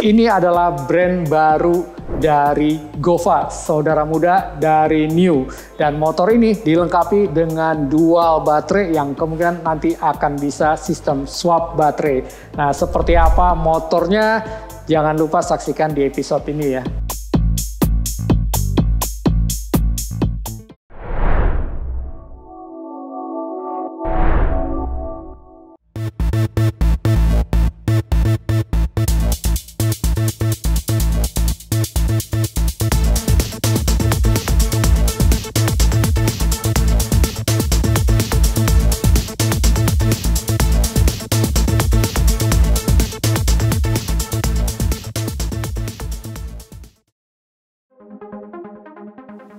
Ini adalah brand baru dari Gova, saudara muda dari New. Dan motor ini dilengkapi dengan dual baterai yang kemungkinan nanti akan bisa sistem swap baterai. Nah, seperti apa motornya? Jangan lupa saksikan di episode ini ya.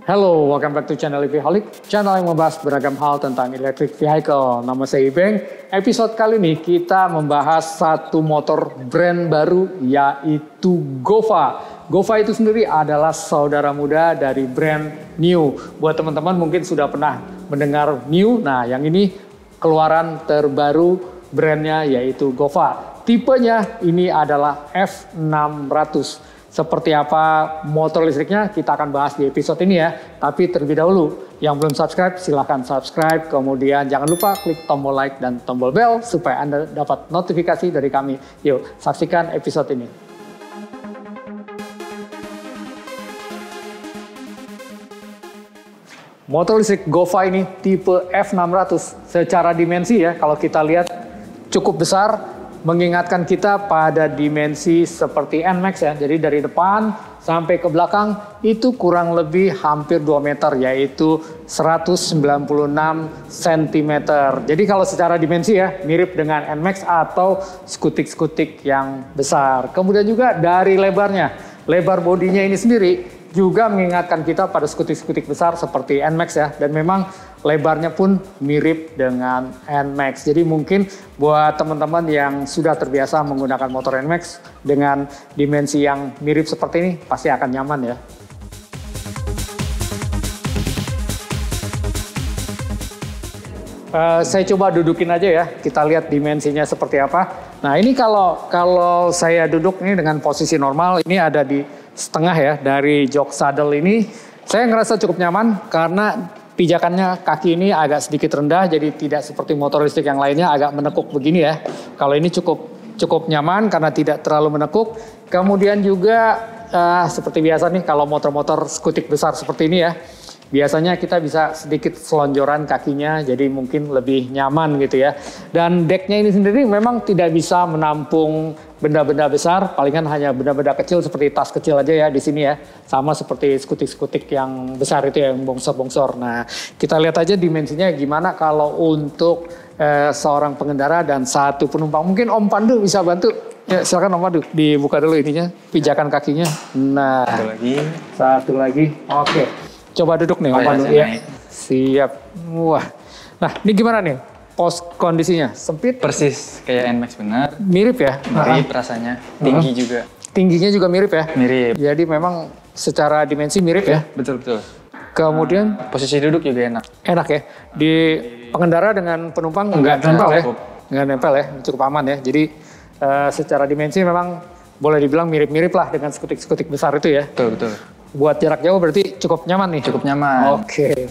Halo, welcome back to channel EVholic, channel yang membahas beragam hal tentang electric vehicle. Nama saya Ibeng. Episode kali ini kita membahas satu motor brand baru, yaitu Gova. Gova itu sendiri adalah saudara muda dari brand New. Buat teman-teman mungkin sudah pernah mendengar New. Nah, yang ini keluaran terbaru brandnya yaitu Gova. Tipenya ini adalah F600. Seperti apa motor listriknya kita akan bahas di episode ini ya. Tapi terlebih dahulu, yang belum subscribe silahkan subscribe. Kemudian jangan lupa klik tombol like dan tombol bell supaya Anda dapat notifikasi dari kami. Yuk, saksikan episode ini. Motor listrik Gova ini tipe F600. Secara dimensi ya, kalau kita lihat cukup besar. Mengingatkan kita pada dimensi seperti NMAX ya. Jadi dari depan sampai ke belakang itu kurang lebih hampir 2 meter, yaitu 196 cm. Jadi kalau secara dimensi ya mirip dengan NMAX atau skutik-skutik yang besar. Kemudian juga dari lebarnya, lebar bodinya ini sendiri juga mengingatkan kita pada skutik-skutik besar seperti NMAX ya. Dan memang lebarnya pun mirip dengan NMAX. Jadi mungkin buat teman-teman yang sudah terbiasa menggunakan motor NMAX dengan dimensi yang mirip seperti ini pasti akan nyaman ya. Saya coba dudukin aja ya, kita lihat dimensinya seperti apa. Nah ini kalau saya duduk ini dengan posisi normal, ini ada di setengah ya dari jok saddle ini. Saya ngerasa cukup nyaman karena pijakannya kaki ini agak sedikit rendah, jadi tidak seperti motor listrik yang lainnya agak menekuk begini ya. Kalau ini cukup nyaman karena tidak terlalu menekuk. Kemudian juga seperti biasa nih kalau motor-motor skutik besar seperti ini ya, biasanya kita bisa sedikit selonjoran kakinya, jadi mungkin lebih nyaman gitu ya. Dan decknya ini sendiri memang tidak bisa menampung benda-benda besar, palingan hanya benda-benda kecil seperti tas kecil aja ya di sini ya. Sama seperti skutik-skutik yang besar itu yang bongsor-bongsor. Nah, kita lihat aja dimensinya gimana kalau untuk seorang pengendara dan satu penumpang. Mungkin Om Pandu bisa bantu. Ya, silakan Om Pandu, dibuka dulu ininya, pijakan kakinya. Nah, satu lagi. Oke. Coba duduk nih Om Pandu ya. Siap. Wah. Nah, ini gimana nih? Pos kondisinya sempit? Persis kayak NMAX benar. Mirip ya? Mirip rasanya. Tinggi juga. Tingginya juga mirip ya? Mirip. Jadi memang secara dimensi mirip ya? Betul. Kemudian posisi duduk juga enak. Enak ya? Di pengendara dengan penumpang nggak nempel ya? Nggak nempel ya? Cukup aman ya? Jadi secara dimensi memang boleh dibilang mirip-mirip lah dengan skutik-skutik besar itu ya? Betul. Buat jarak jauh berarti cukup nyaman nih? Cukup nyaman. Oke.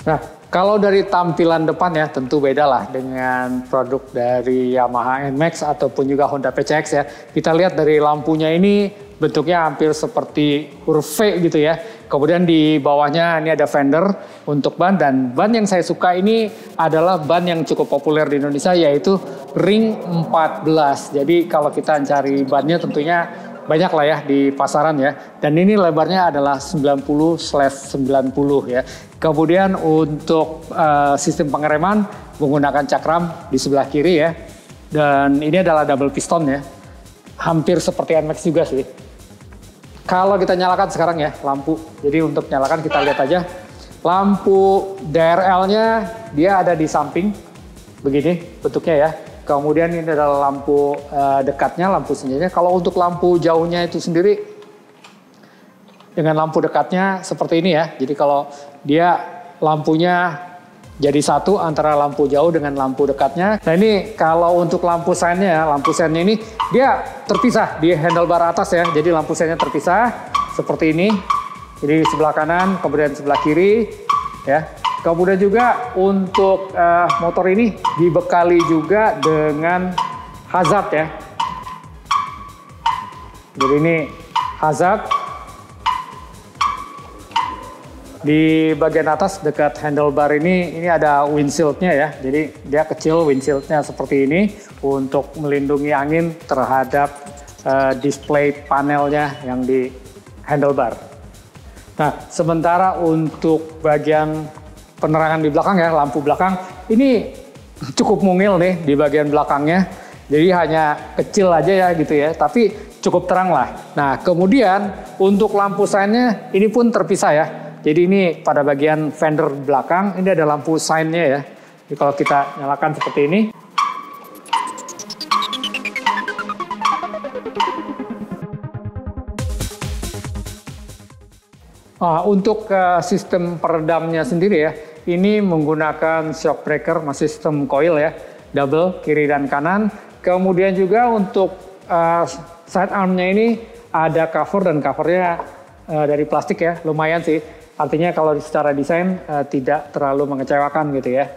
Nah, kalau dari tampilan depan ya tentu beda lah dengan produk dari Yamaha NMAX ataupun juga Honda PCX ya. Kita lihat dari lampunya ini bentuknya hampir seperti huruf V gitu ya. Kemudian di bawahnya ini ada fender untuk ban, dan ban yang saya suka ini adalah ban yang cukup populer di Indonesia yaitu ring 14. Jadi kalau kita cari bannya tentunya banyak lah ya di pasaran ya. Dan ini lebarnya adalah 90/90 ya. Kemudian untuk sistem pengereman menggunakan cakram di sebelah kiri ya. Dan ini adalah double piston ya. Hampir seperti NMAX juga sih. Kalau kita nyalakan sekarang ya lampu. Jadi untuk nyalakan kita lihat aja. Lampu DRL-nya dia ada di samping. Begini bentuknya ya. Kemudian ini adalah lampu dekatnya, lampu senjanya. Kalau untuk lampu jauhnya itu sendiri dengan lampu dekatnya seperti ini ya. Jadi kalau dia lampunya jadi satu antara lampu jauh dengan lampu dekatnya. Nah ini kalau untuk lampu seinnya ini dia terpisah di handlebar atas ya. Jadi lampu seinnya terpisah seperti ini. Jadi sebelah kanan, kemudian sebelah kiri ya. Kemudian juga untuk motor ini dibekali juga dengan hazard ya. Jadi ini hazard. Di bagian atas dekat handlebar ini ada windshieldnya ya. Jadi dia kecil windshieldnya seperti ini untuk melindungi angin terhadap display panelnya yang di handlebar. Nah, sementara untuk bagian penerangan di belakang ya, lampu belakang, ini cukup mungil nih di bagian belakangnya. Jadi hanya kecil aja ya gitu ya, tapi cukup terang lah. Nah, kemudian untuk lampu seinnya ini pun terpisah ya. Jadi ini pada bagian fender belakang, ini ada lampu seinnya ya. Jadi kalau kita nyalakan seperti ini. Untuk sistem peredamnya sendiri ya, ini menggunakan shock breaker, sistem coil ya, double kiri dan kanan. Kemudian juga untuk side armnya ini ada cover dan covernya dari plastik ya, lumayan sih. Artinya kalau secara desain tidak terlalu mengecewakan gitu ya.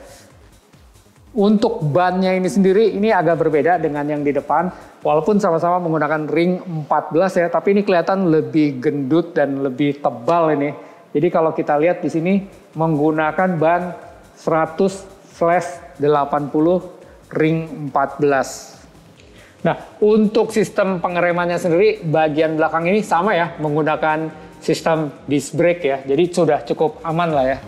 Untuk bannya ini sendiri ini agak berbeda dengan yang di depan. Walaupun sama-sama menggunakan ring 14 ya, tapi ini kelihatan lebih gendut dan lebih tebal ini. Jadi kalau kita lihat di sini menggunakan ban 100/80 ring 14. Nah, untuk sistem pengeremannya sendiri bagian belakang ini sama ya, menggunakan sistem disc brake ya. Jadi sudah cukup aman lah ya.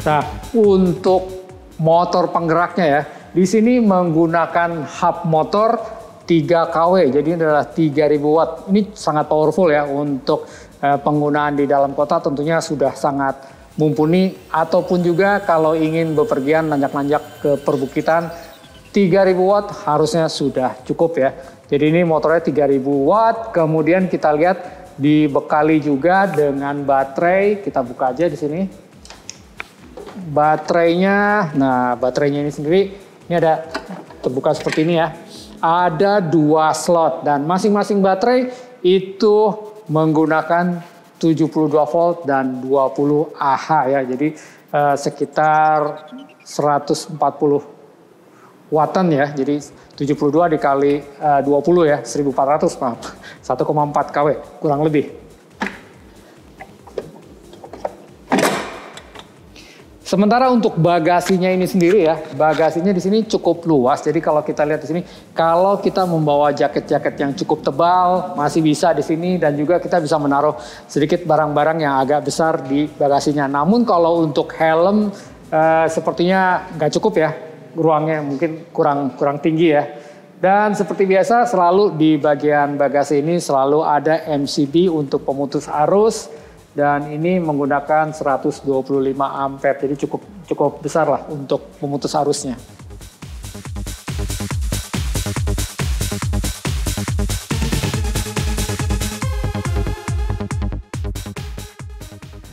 Nah, untuk motor penggeraknya ya, di sini menggunakan hub motor 3 kW, jadi ini adalah 3000 watt. Ini sangat powerful ya untuk penggunaan di dalam kota, tentunya sudah sangat mumpuni. Ataupun juga kalau ingin bepergian nanjak-nanjak ke perbukitan, 3000 watt harusnya sudah cukup ya. Jadi ini motornya 3000 watt, kemudian kita lihat dibekali juga dengan baterai. Kita buka aja di sini. Baterainya, nah baterainya ini sendiri, ini ada terbuka seperti ini ya. Ada 2 slot dan masing-masing baterai itu menggunakan 72 volt dan 20 Ah ya. Jadi sekitar 140 wattan ya. Jadi 72 dikali 20 ya, 1400 maaf. 1,4 kW kurang lebih. Sementara untuk bagasinya ini sendiri ya, bagasinya di sini cukup luas. Jadi kalau kita lihat di sini, kalau kita membawa jaket-jaket yang cukup tebal, masih bisa di sini dan juga kita bisa menaruh sedikit barang-barang yang agak besar di bagasinya. Namun kalau untuk helm sepertinya nggak cukup ya, ruangnya mungkin kurang tinggi ya. Dan seperti biasa selalu di bagian bagasi ini selalu ada MCB untuk pemutus arus. Dan ini menggunakan 125 ampere, jadi cukup besar lah untuk memutus arusnya.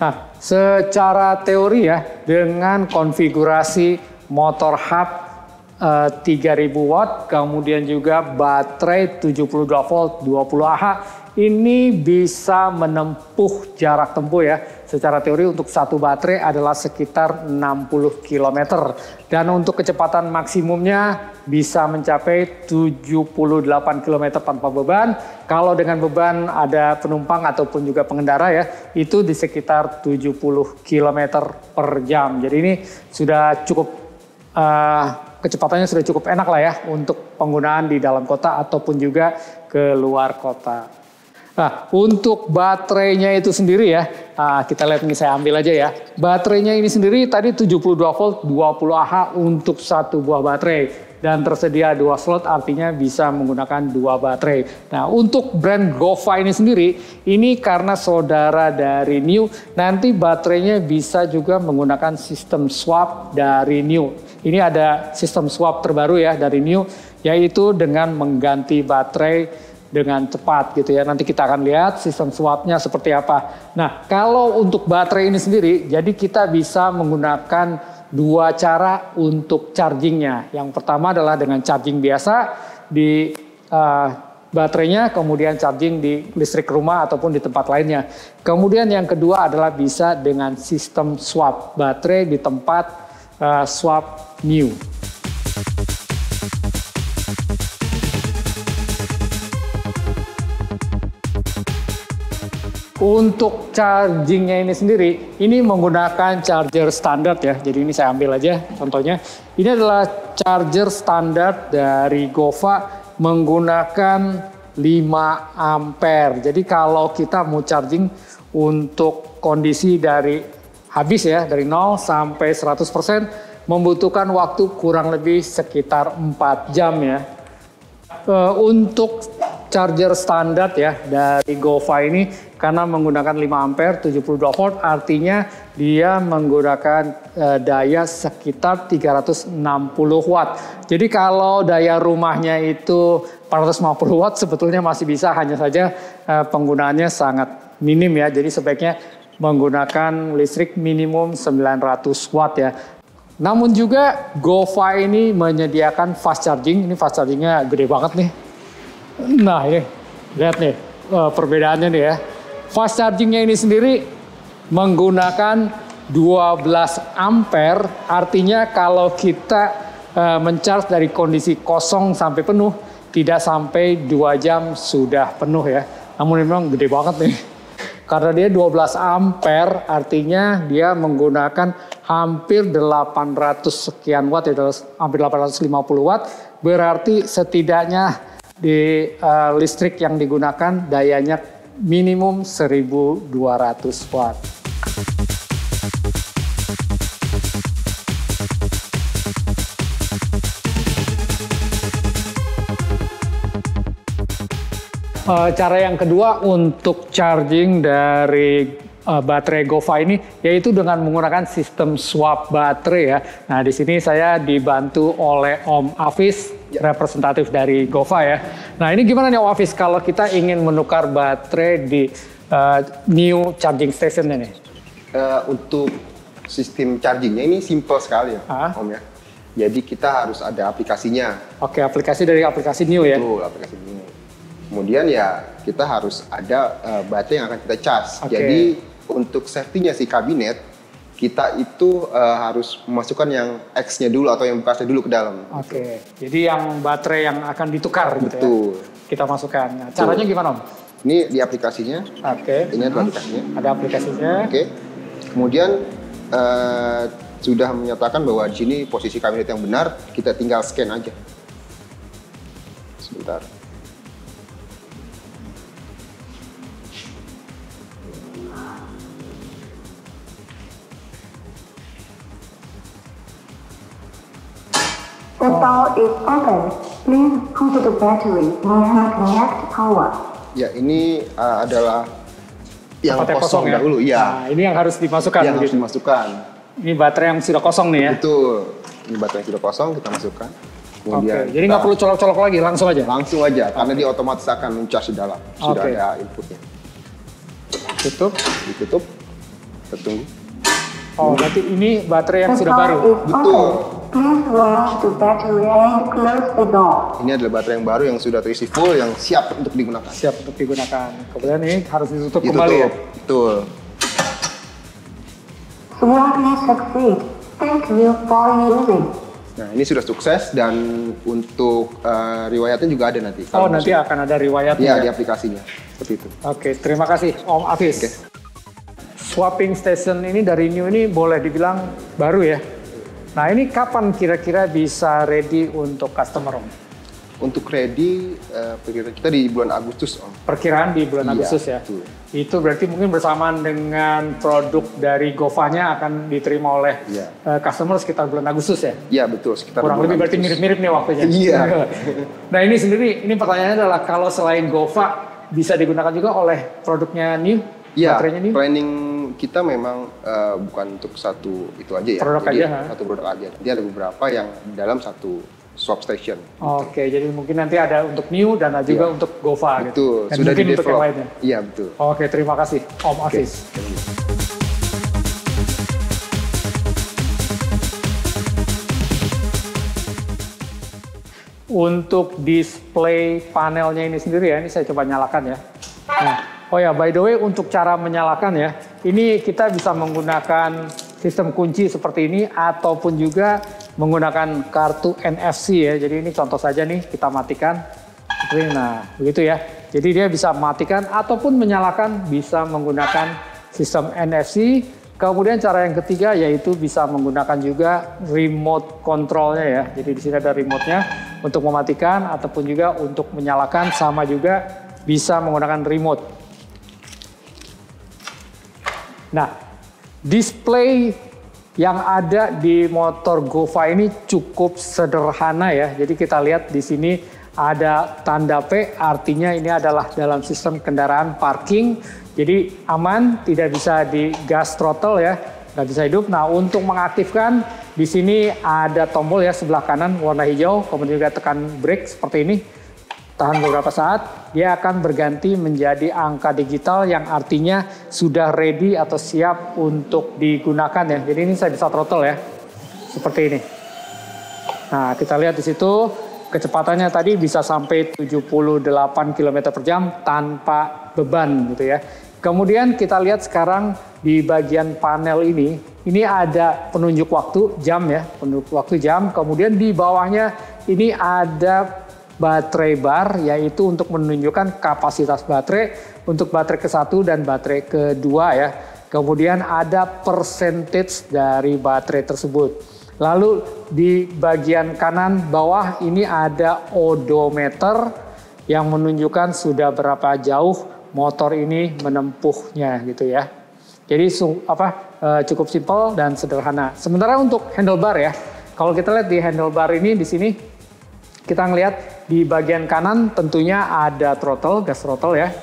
Nah, secara teori ya, dengan konfigurasi motor hub 3000 watt, kemudian juga baterai 72 volt 20 Ah, ini bisa menempuh jarak tempuh ya. Secara teori untuk satu baterai adalah sekitar 60 km. Dan untuk kecepatan maksimumnya bisa mencapai 78 km tanpa beban. Kalau dengan beban ada penumpang ataupun juga pengendara ya, itu di sekitar 70 km per jam. Jadi ini sudah cukup, kecepatannya sudah cukup enak lah ya untuk penggunaan di dalam kota ataupun juga ke luar kota. Nah, untuk baterainya itu sendiri ya, kita lihat ini saya ambil aja ya. Baterainya ini sendiri tadi 72 volt 20 Ah untuk satu buah baterai. Dan tersedia 2 slot, artinya bisa menggunakan 2 baterai. Nah, untuk brand GoFi ini sendiri, ini karena saudara dari New, nanti baterainya bisa juga menggunakan sistem swap dari New. Ini ada sistem swap terbaru ya dari New, yaitu dengan mengganti baterai dengan cepat gitu ya. Nanti kita akan lihat sistem swapnya seperti apa. Nah, kalau untuk baterai ini sendiri, jadi kita bisa menggunakan dua cara untuk chargingnya. Yang pertama adalah dengan charging biasa di baterainya, kemudian charging di listrik rumah ataupun di tempat lainnya. Kemudian yang kedua adalah bisa dengan sistem swap baterai di tempat swap new. Untuk chargingnya ini sendiri, ini menggunakan charger standar ya. Jadi ini saya ambil aja contohnya. Ini adalah charger standar dari Gova menggunakan 5 ampere. Jadi kalau kita mau charging untuk kondisi dari habis ya, dari 0 sampai 100%, membutuhkan waktu kurang lebih sekitar 4 jam ya. Untuk charger standar ya dari Gova ini, karena menggunakan 5 ampere 72 volt, artinya dia menggunakan daya sekitar 360 watt. Jadi kalau daya rumahnya itu 450 watt sebetulnya masih bisa, hanya saja penggunaannya sangat minim ya. Jadi sebaiknya menggunakan listrik minimum 900 watt ya. Namun juga Gova ini menyediakan fast charging. Ini fast chargingnya gede banget nih. Nah ini lihat nih perbedaannya nih ya. Fast chargingnya ini sendiri menggunakan 12 ampere, artinya kalau kita mencharge dari kondisi kosong sampai penuh, tidak sampai 2 jam sudah penuh ya. Namun memang gede banget nih. Karena dia 12 ampere, artinya dia menggunakan hampir 800 sekian watt, ya, hampir 850 watt. Berarti setidaknya di listrik yang digunakan dayanya minimum 1200 watt. Cara yang kedua untuk charging dari baterai Gova ini yaitu dengan menggunakan sistem swap baterai ya. Nah, di sini saya dibantu oleh Om Afis, representatif dari Gova ya. Nah, ini gimana nih Om Afis kalau kita ingin menukar baterai di new charging station ini? Untuk sistem chargingnya ini simple sekali ya, Om ya. Jadi kita harus ada aplikasinya. Oke, aplikasi dari aplikasi new ya. Betul, aplikasi new. Kemudian ya kita harus ada baterai yang akan kita charge. Oke. Jadi untuk safety-nya si kabinet, kita itu harus memasukkan yang X-nya dulu atau yang bekasnya dulu ke dalam. Oke, jadi yang baterai yang akan ditukar gitu ya. Betul. Kita masukkan. Nah, caranya gimana Om? Ini di aplikasinya. Oke. Ini adalah aplikasinya. Ada aplikasinya. Oke. Kemudian sudah menyatakan bahwa di sini posisi kabinet yang benar, kita tinggal scan aja. Sebentar. The door is open. Please put the battery near connect power. Ya, ini adalah yang kosong ya? dahulu, ya. Nah, ini yang harus dimasukkan. Yang harus dimasukkan. Ini baterai yang sudah kosong nih ya? Betul. Ini baterai yang sudah kosong, kita masukkan. Kemudian Oke, jadi nggak perlu colok-colok lagi, langsung aja? Langsung aja, karena dia otomatis akan mencas di dalam. Sudah ada inputnya. Tutup. Ditutup. Kita tunggu. Oh, berarti ini baterai yang sudah baru? Betul. Please remove the battery and close the door. Ini adalah baterai yang baru yang sudah terisi full, yang siap untuk digunakan. Siap untuk digunakan. Kemudian ini harus ditutup kembali ya? Betul. Swapping succeed. Thank you for using. Nah, ini sudah sukses dan untuk riwayatnya juga ada nanti. Oh, nanti akan ada riwayatnya ya? ya? Di aplikasinya. Seperti itu. Oke, terima kasih Om Afis. Oke. Swapping station ini dari new ini boleh dibilang baru ya? Nah, ini kapan kira-kira bisa ready untuk customer Om? Untuk ready, kita di bulan Agustus Om. Perkiraan di bulan Agustus ya? Betul. Itu berarti mungkin bersamaan dengan produk dari Govanya akan diterima oleh customer sekitar bulan Agustus ya? Iya betul, sekitar kurang lebih berarti mirip-mirip nih waktunya. Iya. Nah ini sendiri, ini pertanyaannya adalah kalau selain Gova bisa digunakan juga oleh produknya new? Iya, baterainya new? planning kita memang bukan untuk satu itu aja ya. Produk Jadi, aja. satu produk aja. Jadi ada beberapa yang dalam satu swap station. Oke, jadi mungkin nanti ada untuk New dan ada juga untuk Gova gitu. Betul, Dan sudah mungkin di untuk yang develop. lainnya. Iya betul. Oke, terima kasih Om Aziz. Untuk display panelnya ini sendiri ya, ini saya coba nyalakan ya. Nah, oh ya, by the way untuk cara menyalakan ya, ini kita bisa menggunakan sistem kunci seperti ini ataupun juga menggunakan kartu NFC ya. Jadi ini contoh saja nih, kita matikan. Seperti ini, nah begitu ya. Jadi dia bisa matikan ataupun menyalakan bisa menggunakan sistem NFC. Kemudian cara yang ketiga yaitu bisa menggunakan juga remote controlnya ya. Jadi di sini ada remote-nya untuk mematikan ataupun juga untuk menyalakan, sama juga bisa menggunakan remote. Nah, display yang ada di motor Gova ini cukup sederhana ya. Jadi kita lihat di sini ada tanda P, artinya ini adalah dalam sistem kendaraan parking. Jadi aman, tidak bisa di gas throttle ya, nggak bisa hidup. Nah, untuk mengaktifkan di sini ada tombol ya sebelah kanan warna hijau, kemudian juga tekan brake seperti ini. Tahan beberapa saat, dia akan berganti menjadi angka digital yang artinya sudah ready atau siap untuk digunakan ya. Jadi ini saya bisa throttle ya, seperti ini. Nah, kita lihat di situ kecepatannya tadi bisa sampai 78 km per jam tanpa beban gitu ya. Kemudian kita lihat sekarang di bagian panel ini ada penunjuk waktu jam ya, penunjuk waktu jam. Kemudian di bawahnya ini ada baterai bar, yaitu untuk menunjukkan kapasitas baterai untuk baterai ke-1 dan baterai ke-2 ya. Kemudian ada percentage dari baterai tersebut. Lalu di bagian kanan bawah ini ada odometer yang menunjukkan sudah berapa jauh motor ini menempuhnya gitu ya. Jadi cukup simpel dan sederhana. Sementara untuk handlebar ya, kalau kita lihat di handlebar ini di sini kita ngelihat di bagian kanan tentunya ada throttle, gas throttle ya.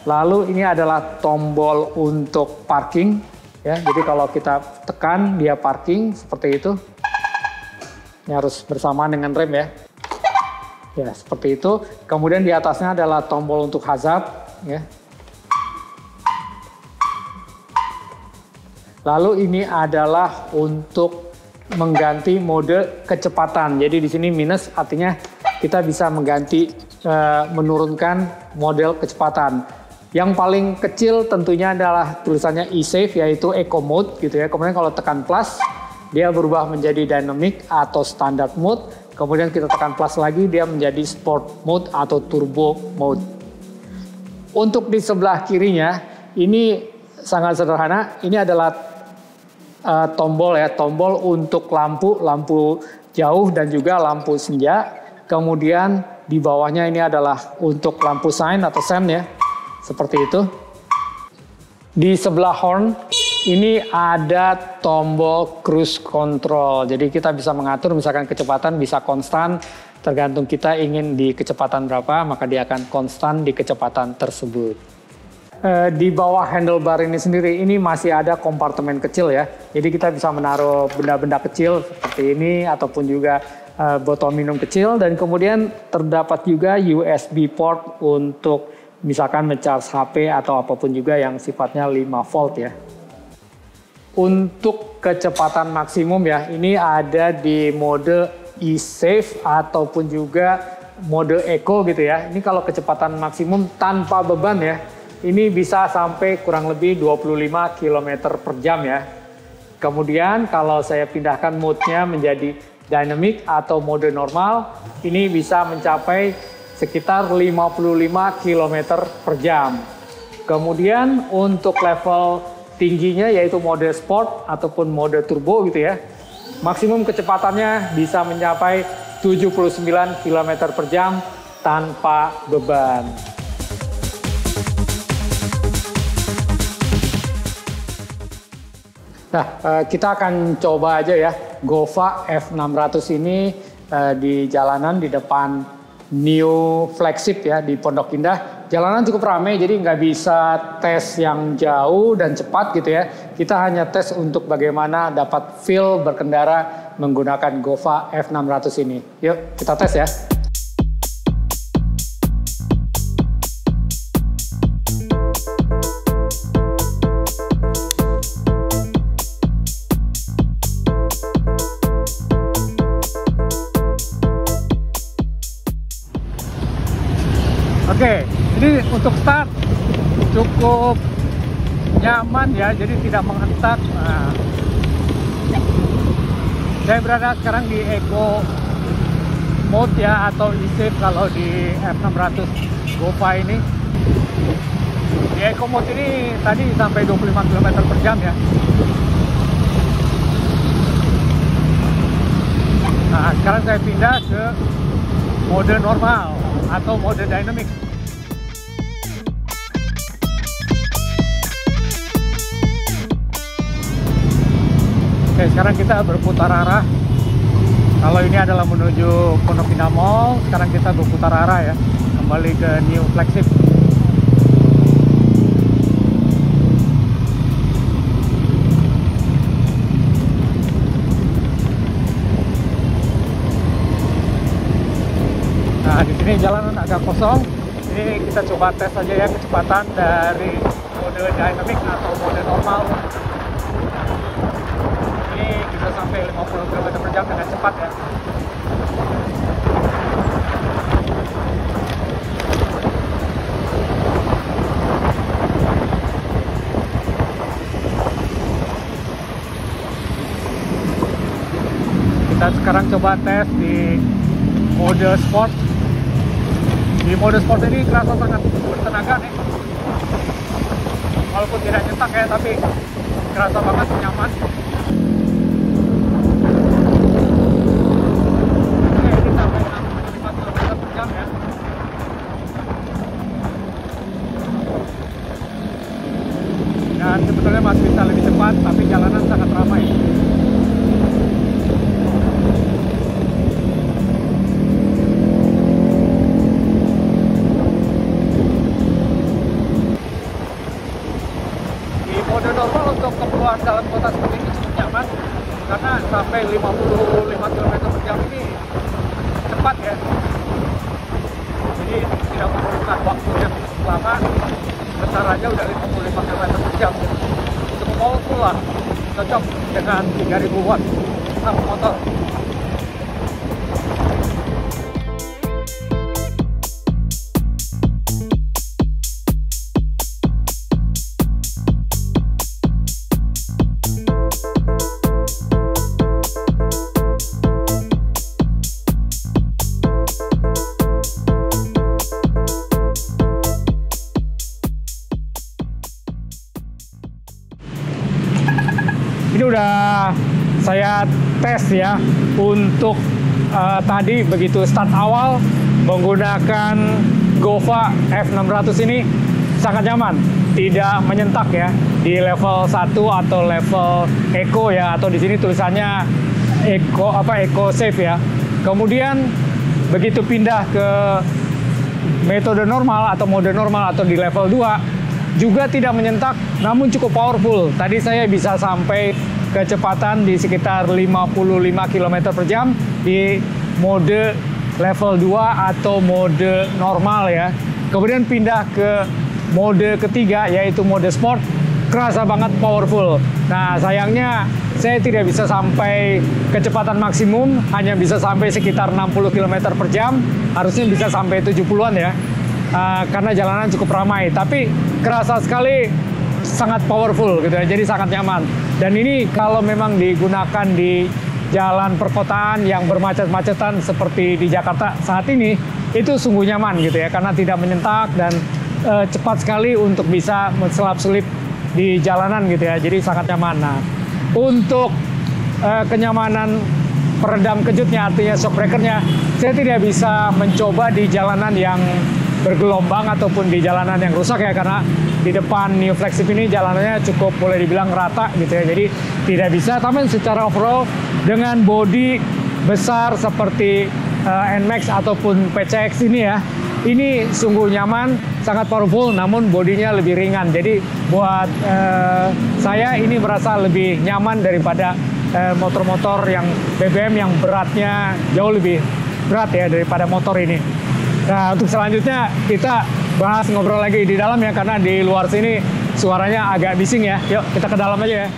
Lalu ini adalah tombol untuk parking ya. Jadi kalau kita tekan dia parking seperti itu. Ini harus bersamaan dengan rem ya. Ya, seperti itu. Kemudian di atasnya adalah tombol untuk hazard ya. Lalu ini adalah untuk mengganti mode kecepatan. Jadi di sini minus artinya kita bisa mengganti menurunkan model kecepatan. Yang paling kecil tentunya adalah tulisannya e-save yaitu eco mode gitu ya. Kemudian kalau tekan plus dia berubah menjadi dynamic atau standard mode. Kemudian kita tekan plus lagi dia menjadi sport mode atau turbo mode. Untuk di sebelah kirinya ini sangat sederhana. Ini adalah tombol ya, tombol untuk lampu jauh dan juga lampu senja. Kemudian di bawahnya ini adalah untuk lampu sign atau sen ya, seperti itu. Di sebelah horn ini ada tombol cruise control. Jadi kita bisa mengatur misalkan kecepatan bisa konstan, tergantung kita ingin di kecepatan berapa, maka dia akan konstan di kecepatan tersebut. Di bawah handlebar ini sendiri ini masih ada kompartemen kecil ya. Jadi kita bisa menaruh benda-benda kecil seperti ini ataupun juga botol minum kecil, dan kemudian terdapat juga USB port untuk misalkan ngecharge HP atau apapun juga yang sifatnya 5 volt ya. Untuk kecepatan maksimum ya, ini ada di mode e-save ataupun juga mode eco gitu ya. Ini kalau kecepatan maksimum tanpa beban ya. Ini bisa sampai kurang lebih 25 km per jam ya. Kemudian kalau saya pindahkan mode-nya menjadi dynamic atau mode normal, ini bisa mencapai sekitar 55 km per jam. Kemudian untuk level tingginya yaitu mode sport ataupun mode turbo gitu ya. Maksimum kecepatannya bisa mencapai 79 km per jam tanpa beban. Nah, kita akan coba aja ya Gova F600 ini di jalanan di depan New Flagship ya di Pondok Indah. jalanan cukup ramai, jadi nggak bisa tes yang jauh dan cepat gitu ya. Kita hanya tes untuk bagaimana dapat feel berkendara menggunakan Gova F600 ini. Yuk kita tes ya. Oke, ini untuk start cukup nyaman ya, jadi tidak menghentak. Nah, saya berada sekarang di Eco Mode ya, atau e-safe kalau di F600 Gova ini. Di Eco Mode ini tadi sampai 25 km per jam ya. Nah, sekarang saya pindah ke mode normal atau mode dynamic. Oke, sekarang kita berputar arah. Kalau ini adalah menuju Pondok Indah Mall, sekarang kita berputar arah ya, kembali ke New Flagship. Nah, di sini jalanan agak kosong. Ini kita coba tes saja ya kecepatan dari mode dynamic atau mode normal. Bisa sampai 50 km per jam dengan cepat ya. Kita sekarang coba tes di mode sport. Di mode sport ini kerasa sangat bertenaga nih. Walaupun tidak nyetak ya, tapi kerasa banget nyaman. Dan sebetulnya masih bisa lebih cepat, tapi jalanan sangat ramai. Di mode normal untuk keperluan dalam kota seperti ini cukup nyaman, karena sampai 55 km per jam ini cepat ya. Jadi tidak memerlukan waktu yang lama. Bentar aja udah 55 km per jam. Cukup powerful lah, cocok dengan 3000 watt sama motor. Ini udah saya tes ya untuk tadi begitu start awal menggunakan Gova F600 ini sangat nyaman, tidak menyentak ya di level 1 atau level Eco ya, atau di sini tulisannya Eco Safe ya. Kemudian begitu pindah ke metode normal atau mode normal atau di level 2 juga tidak menyentak, namun cukup powerful. Tadi saya bisa sampai kecepatan di sekitar 55 km per jam di mode level 2 atau mode normal ya. Kemudian pindah ke mode ketiga yaitu mode sport, kerasa banget powerful. Nah, sayangnya saya tidak bisa sampai kecepatan maksimum, hanya bisa sampai sekitar 60 km per jam. Harusnya bisa sampai 70-an ya. Karena jalanan cukup ramai, tapi kerasa sekali sangat powerful gitu ya, jadi sangat nyaman. Dan ini kalau memang digunakan di jalan perkotaan yang bermacet-macetan seperti di Jakarta saat ini, itu sungguh nyaman gitu ya, karena tidak menyentak dan cepat sekali untuk bisa selap-selip di jalanan gitu ya, jadi sangat nyaman. Nah, untuk kenyamanan peredam kejutnya, artinya shock breakernya, saya tidak bisa mencoba di jalanan yang bergelombang ataupun di jalanan yang rusak ya, karena di depan New Flagship ini jalanannya cukup boleh dibilang rata gitu ya, jadi tidak bisa. Tapi secara overall dengan bodi besar seperti NMAX ataupun PCX ini ya, ini sungguh nyaman, sangat powerful, namun bodinya lebih ringan. Jadi buat saya ini merasa lebih nyaman daripada motor-motor yang BBM yang beratnya jauh lebih berat ya daripada motor ini. Nah, untuk selanjutnya kita bahas ngobrol lagi di dalam ya, karena di luar sini suaranya agak bising ya. Yuk kita ke dalam aja ya.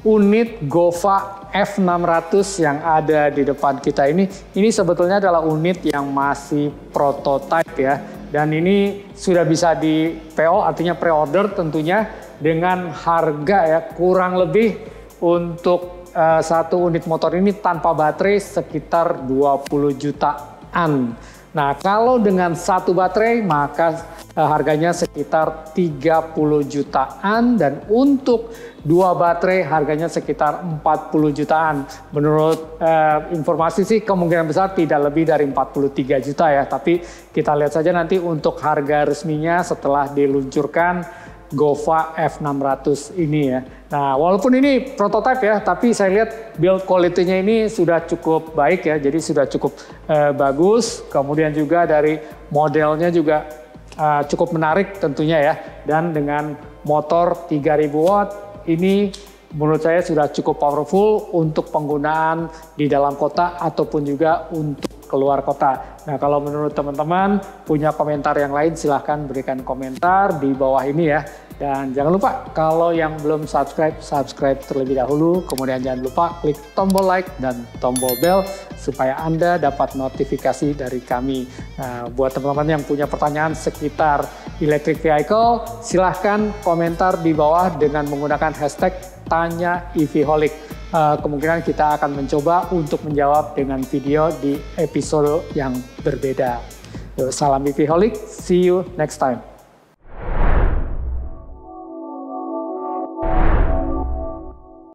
Unit Gova F600 yang ada di depan kita ini sebetulnya adalah unit yang masih prototype ya. Dan ini sudah bisa di PO, artinya pre-order tentunya, dengan harga ya kurang lebih untuk satu unit motor ini tanpa baterai sekitar 20 jutaan. Nah, kalau dengan satu baterai maka harganya sekitar 30 jutaan, dan untuk dua baterai harganya sekitar 40 jutaan. Menurut informasi sih kemungkinan besar tidak lebih dari 43 juta ya, tapi kita lihat saja nanti untuk harga resminya setelah diluncurkan Gova F600 ini ya. Nah, walaupun ini prototype ya, tapi saya lihat build quality-nya ini sudah cukup baik ya, jadi sudah cukup bagus. Kemudian juga dari modelnya juga cukup menarik tentunya ya, dan dengan motor 3000 watt ini menurut saya sudah cukup powerful untuk penggunaan di dalam kota ataupun juga untuk keluar kota. Nah, kalau menurut teman-teman punya komentar yang lain silahkan berikan komentar di bawah ini ya. Dan jangan lupa kalau yang belum subscribe terlebih dahulu. Kemudian jangan lupa klik tombol like dan tombol bell supaya Anda dapat notifikasi dari kami. Nah, buat teman-teman yang punya pertanyaan sekitar electric vehicle, silahkan komentar di bawah dengan menggunakan hashtag Tanya EVholic. Kemungkinan kita akan mencoba untuk menjawab dengan video di episode yang berbeda. Salam EVholic, see you next time.